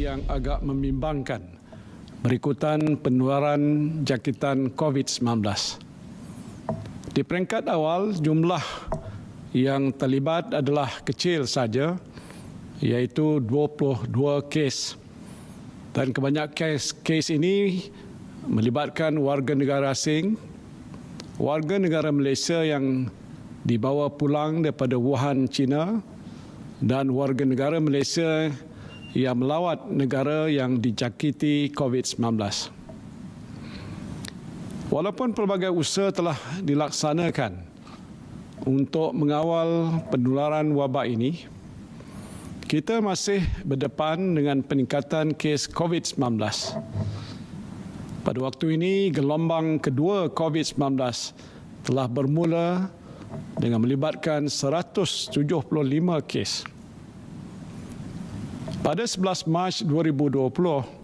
yang agak membimbangkan berikutan penularan jangkitan COVID-19. Di peringkat awal, jumlah yang terlibat adalah kecil saja, iaitu 22 kes. Dan kebanyakan kes ini melibatkan warga negara asing, warga negara Malaysia yang dibawa pulang daripada Wuhan, China, dan warga negara Malaysia yang melawat negara yang dijangkiti COVID-19. Walaupun pelbagai usaha telah dilaksanakan untuk mengawal penularan wabak ini, kita masih berdepan dengan peningkatan kes COVID-19. Pada waktu ini, gelombang kedua COVID-19 telah bermula dengan melibatkan 175 kes. Pada 11 Mac 2020,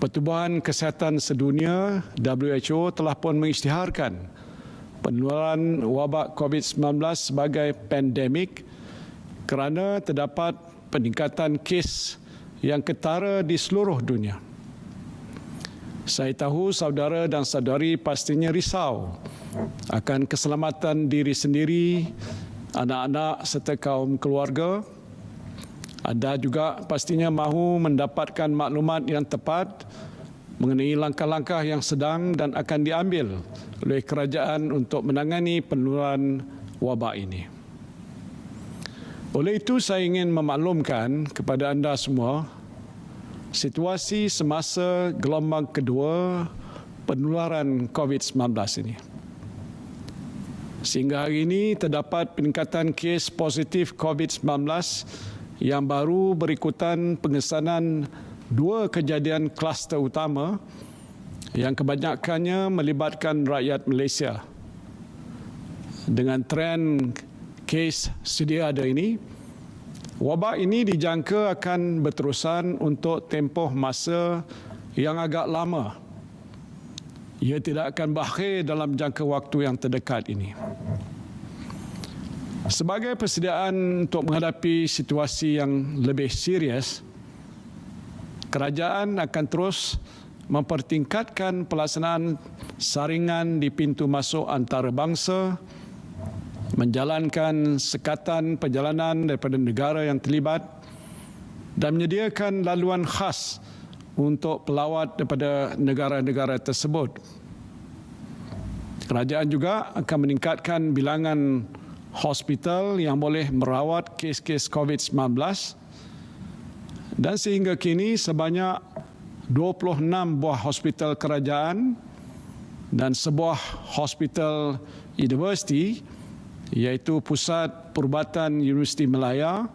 Pertubuhan Kesihatan Sedunia WHO telah pun mengisytiharkan penularan wabak COVID-19 sebagai pandemik kerana terdapat peningkatan kes yang ketara di seluruh dunia. Saya tahu saudara dan saudari pastinya risau akan keselamatan diri sendiri, anak-anak serta kaum keluarga. Anda juga pastinya mahu mendapatkan maklumat yang tepat mengenai langkah-langkah yang sedang dan akan diambil oleh kerajaan untuk menangani penularan wabak ini. Oleh itu, saya ingin memaklumkan kepada anda semua situasi semasa gelombang kedua penularan COVID-19 ini. Sehingga hari ini terdapat peningkatan kes positif COVID-19 yang baru berikutan pengesanan 2 kejadian kluster utama yang kebanyakannya melibatkan rakyat Malaysia. Dengan tren kes sedia ada ini, wabak ini dijangka akan berterusan untuk tempoh masa yang agak lama. Ia tidak akan berakhir dalam jangka waktu yang terdekat ini. Sebagai persediaan untuk menghadapi situasi yang lebih serius, kerajaan akan terus mempertingkatkan pelaksanaan saringan di pintu masuk antarabangsa, menjalankan sekatan perjalanan daripada negara yang terlibat dan menyediakan laluan khas untuk pelawat daripada negara-negara tersebut. Kerajaan juga akan meningkatkan bilangan hospital yang boleh merawat kes-kes COVID-19 dan sehingga kini sebanyak 26 buah hospital kerajaan dan sebuah hospital universiti iaitu Pusat Perubatan Universiti Malaya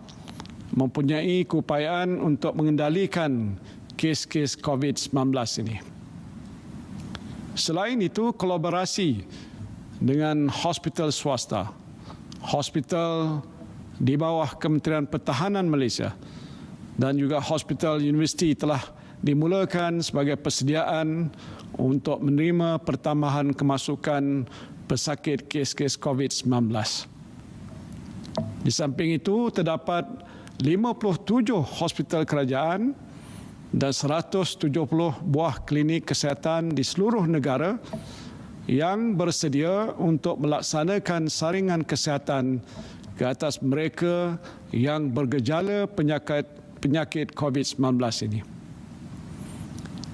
mempunyai keupayaan untuk mengendalikan kes-kes COVID-19 ini. Selain itu, kolaborasi dengan hospital swasta, hospital di bawah Kementerian Pertahanan Malaysia dan juga hospital universiti telah dimulakan sebagai persediaan untuk menerima pertambahan kemasukan pesakit kes-kes COVID-19. Di samping itu, terdapat 57 hospital kerajaan dan 170 buah klinik kesihatan di seluruh negara yang bersedia untuk melaksanakan saringan kesihatan ke atas mereka yang bergejala penyakit COVID-19 ini.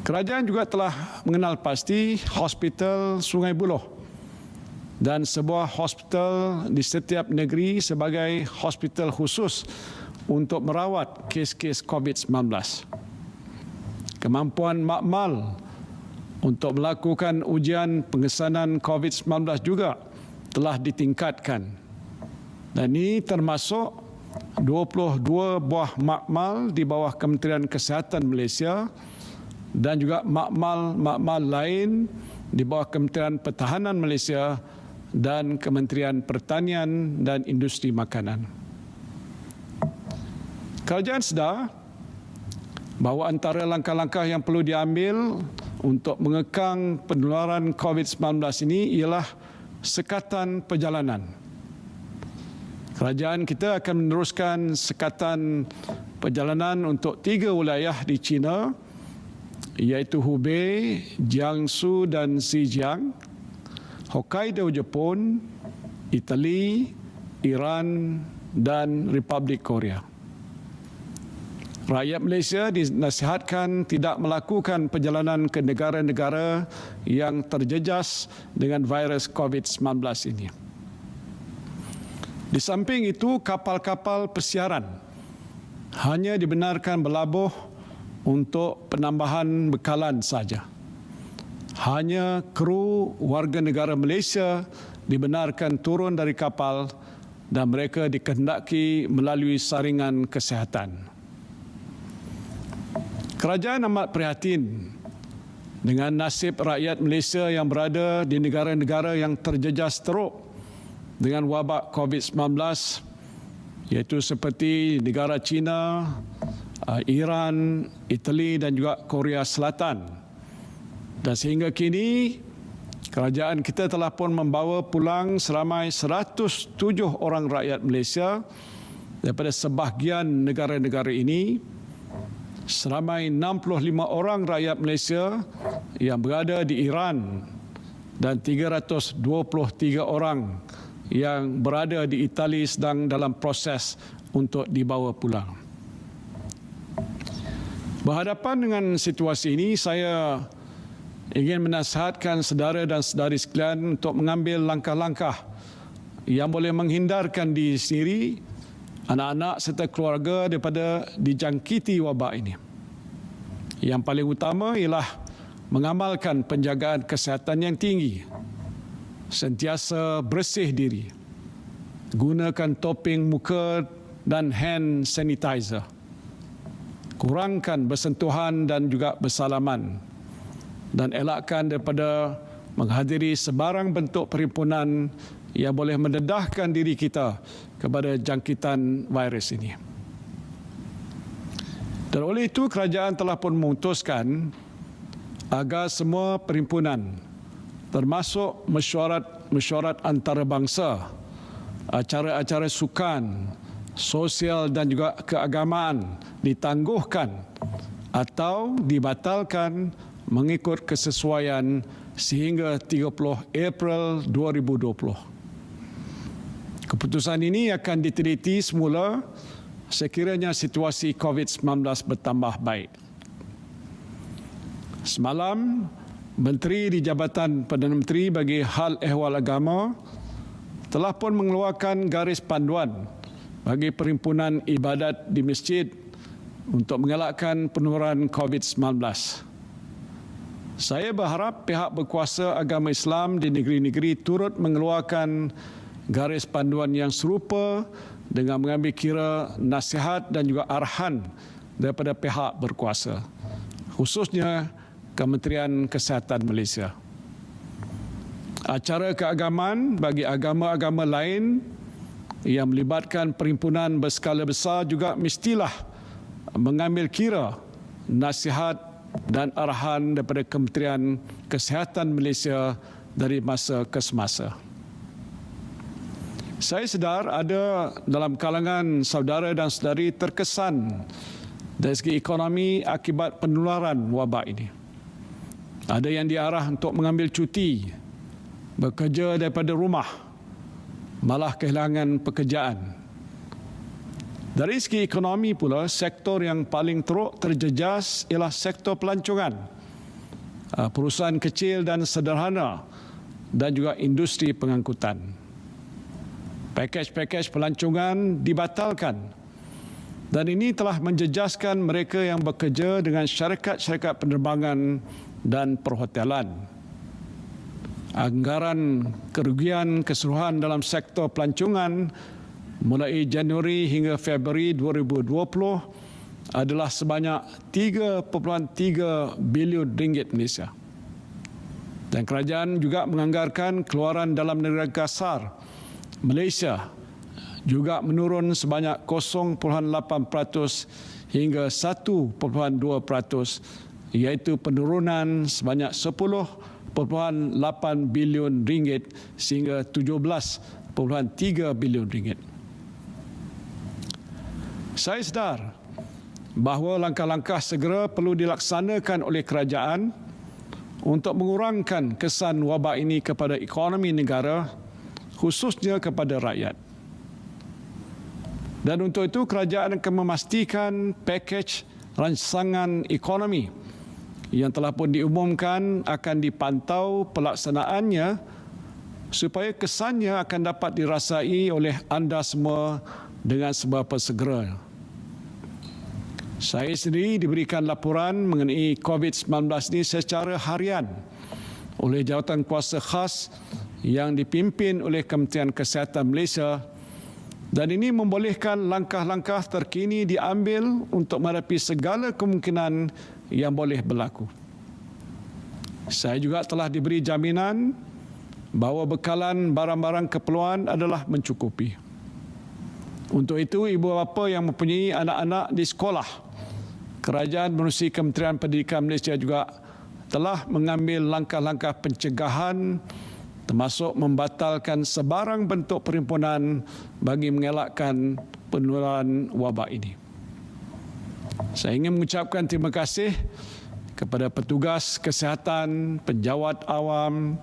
Kerajaan juga telah mengenal pasti Hospital Sungai Buloh dan sebuah hospital di setiap negeri sebagai hospital khusus untuk merawat kes-kes COVID-19. Kemampuan makmal untuk melakukan ujian pengesanan COVID-19 juga telah ditingkatkan. Dan ini termasuk 22 buah makmal di bawah Kementerian Kesihatan Malaysia dan juga makmal lain di bawah Kementerian Pertahanan Malaysia dan Kementerian Pertanian dan Industri Makanan. Kerajaan sedar bahawa antara langkah-langkah yang perlu diambil untuk mengekang penularan COVID-19 ini ialah sekatan perjalanan. Kerajaan kita akan meneruskan sekatan perjalanan untuk 3 wilayah di China, iaitu Hubei, Jiangsu dan Zhejiang, Hokkaido Jepun, Itali, Iran dan Republik Korea. Rakyat Malaysia dinasihatkan tidak melakukan perjalanan ke negara-negara yang terjejas dengan virus COVID-19 ini. Di samping itu, kapal-kapal persiaran hanya dibenarkan berlabuh untuk penambahan bekalan saja. Hanya kru warga negara Malaysia dibenarkan turun dari kapal dan mereka dikehendaki melalui saringan kesihatan. Kerajaan amat prihatin dengan nasib rakyat Malaysia yang berada di negara-negara yang terjejas teruk dengan wabak COVID-19, iaitu seperti negara China, Iran, Itali dan juga Korea Selatan. Dan sehingga kini, kerajaan kita telah pun membawa pulang seramai 107 orang rakyat Malaysia daripada sebahagian negara-negara ini. Seramai 65 orang rakyat Malaysia yang berada di Iran dan 323 orang yang berada di Itali sedang dalam proses untuk dibawa pulang. Berhadapan dengan situasi ini, saya ingin menasihatkan saudara dan saudari sekalian untuk mengambil langkah-langkah yang boleh menghindarkan diri sendiri, anak-anak serta keluarga daripada dijangkiti wabak ini. Yang paling utama ialah mengamalkan penjagaan kesihatan yang tinggi, sentiasa bersih diri, gunakan topeng muka dan hand sanitizer, kurangkan bersentuhan dan juga bersalaman, dan elakkan daripada menghadiri sebarang bentuk perhimpunan yang boleh mendedahkan diri kita kepada jangkitan virus ini. Dan oleh itu, kerajaan telah pun memutuskan agar semua perhimpunan, termasuk mesyuarat antarabangsa, acara-acara sukan, sosial dan juga keagamaan ditangguhkan atau dibatalkan mengikut kesesuaian sehingga 30 April 2020. Keputusan ini akan diteliti semula sekiranya situasi COVID-19 bertambah baik. Semalam, Menteri di Jabatan Perdana Menteri bagi Hal Ehwal Agama telah pun mengeluarkan garis panduan bagi perhimpunan ibadat di masjid untuk mengelakkan penularan COVID-19. Saya berharap pihak berkuasa agama Islam di negeri-negeri turut mengeluarkan garis panduan yang serupa dengan mengambil kira nasihat dan juga arahan daripada pihak berkuasa, khususnya Kementerian Kesihatan Malaysia. Acara keagamaan bagi agama-agama lain yang melibatkan perhimpunan berskala besar juga mestilah mengambil kira nasihat dan arahan daripada Kementerian Kesihatan Malaysia dari masa ke semasa. Saya sedar ada dalam kalangan saudara dan saudari terkesan dari segi ekonomi akibat penularan wabak ini. Ada yang diarah untuk mengambil cuti, bekerja daripada rumah, malah kehilangan pekerjaan. Dari segi ekonomi pula, sektor yang paling teruk terjejas ialah sektor pelancongan, perusahaan kecil dan sederhana dan juga industri pengangkutan. Pakej-pakej pelancongan dibatalkan dan ini telah menjejaskan mereka yang bekerja dengan syarikat-syarikat penerbangan dan perhotelan. Anggaran kerugian keseluruhan dalam sektor pelancongan mulai Januari hingga Februari 2020 adalah sebanyak 3.3 bilion ringgit Malaysia. Dan kerajaan juga menganggarkan keluaran dalam negara kasar Malaysia juga menurun sebanyak 0.8% hingga 1.2%, iaitu penurunan sebanyak 10.8 bilion ringgit sehingga 17.3 bilion ringgit. Saya sedar bahawa langkah-langkah segera perlu dilaksanakan oleh kerajaan untuk mengurangkan kesan wabak ini kepada ekonomi negara, khususnya kepada rakyat. Dan untuk itu kerajaan akan memastikan pakej rancangan ekonomi yang telah pun diumumkan akan dipantau pelaksanaannya supaya kesannya akan dapat dirasai oleh anda semua dengan seberapa segera. Saya sendiri diberikan laporan mengenai COVID-19 ini secara harian oleh jawatan kuasa khas yang dipimpin oleh Kementerian Kesihatan Malaysia, dan ini membolehkan langkah-langkah terkini diambil untuk menghadapi segala kemungkinan yang boleh berlaku. Saya juga telah diberi jaminan bahawa bekalan barang-barang keperluan adalah mencukupi. Untuk itu, ibu bapa yang mempunyai anak-anak di sekolah, kerajaan menerusi Kementerian Pendidikan Malaysia juga telah mengambil langkah-langkah pencegahan termasuk membatalkan sebarang bentuk perhimpunan bagi mengelakkan penularan wabak ini. Saya ingin mengucapkan terima kasih kepada petugas kesihatan, penjawat awam,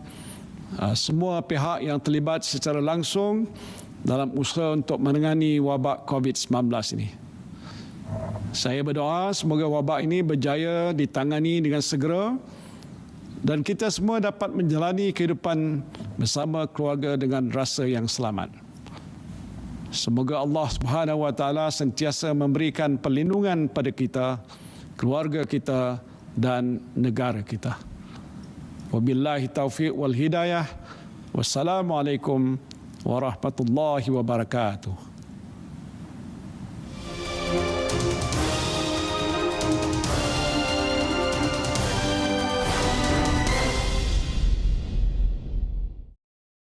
semua pihak yang terlibat secara langsung dalam usaha untuk menangani wabak COVID-19 ini. Saya berdoa semoga wabak ini berjaya ditangani dengan segera dan kita semua dapat menjalani kehidupan bersama keluarga dengan rasa yang selamat. Semoga Allah Subhanahu Wa Taala sentiasa memberikan perlindungan pada kita, keluarga kita dan negara kita. Wabillahi taufiq wal hidayah. Wassalamualaikum warahmatullahi wabarakatuh.